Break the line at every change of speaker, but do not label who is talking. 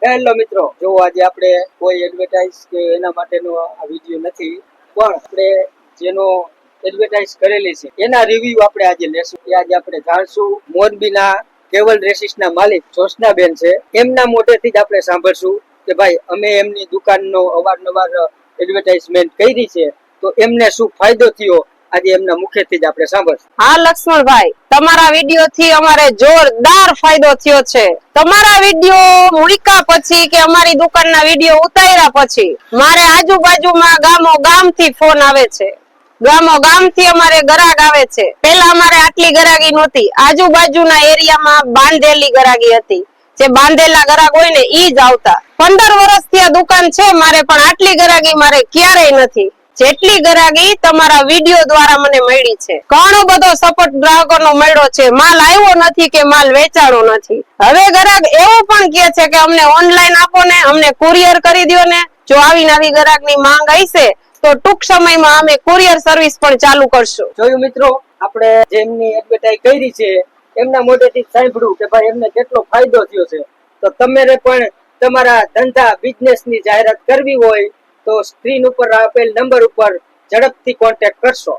Hello મિત્રો, જો આજે આપણે કોઈ એડવર્ટાઇઝ કે એના માટેનો આ વિડીયો નથી, પણ આપણે જેનો એડવર્ટાઇઝ કરેલી છે એના રિવ્યુ આપણે આજે લેશું. આજે આપણે જાણશું મોરબીના કેવલ રેસિસના માલિક જોશનાબેન છે, એમના મોઢેથી જ આપણે સાંભળશું કે ભાઈ અમે એમની દુકાનનો અવારનવાર એડવર્ટાઇઝમેન્ટ કરી છે તો એમને શું ફાયદો થયો આજે એમના મુખેથી જ આપણે સાંભળશું.
હા લક્ષ્મણભાઈ, તમારા વિડીયો થી અમારે જોરદાર ફાયદો થયો છે. તમારા વિડીયો મૂક્યા પછી કે અમારી દુકાનના વિડીયો ઉતાર્યા પછી મારે આજુબાજુમાં ગામો ગામથી ફોન આવે છે. ગામો ગામથી અમારે ગ્રાહક આવે છે. પહેલા અમારે આટલી ગ્રાહકી નહોતી, આજુબાજુના એરિયામાં બાંધેલી ગ્રાહકી હતી. જે બાંધેલા ગ્રાહક હોય ને ઈ જ આવતા. 15 વર્ષથી આ દુકાન છે મારે, પણ આટલી ગ્રાહકી મારે ક્યારેય નથી જેટલી ગ્રાહકી તમારા વિડીયો દ્વારા મને મળી છે. ઘણો બધો સપોર્ટ ગ્રાહકોનો મળ્યો છે. માલ આવ્યો નથી કે માલ વેચાણો નથી. હવે ગ્રાહક એવું પણ કહે છે કે અમને ઓનલાઈન આપો ને, અમને કુરિયર કરી દો ને. જો આવી નવી ગ્રાહકની માંગ હશે તો ટૂંક સમયમાં અમે કુરિયર સર્વિસ પણ ચાલુ કરશું.
જોયું મિત્રો, આપણે જેમની એડવર્ટાઇઝ કરી છે એમના મોઢેથી સાંભળ્યું કે ભાઈ એમને કેટલો ફાયદો થયો છે. તો તમારે પણ તમારા ધંધા બિઝનેસની જાહેરાત કરવી હોય તો સ્ક્રીન ઉપર આપેલ નંબર ઉપર ઝડપથી કોન્ટેક્ટ કરશો.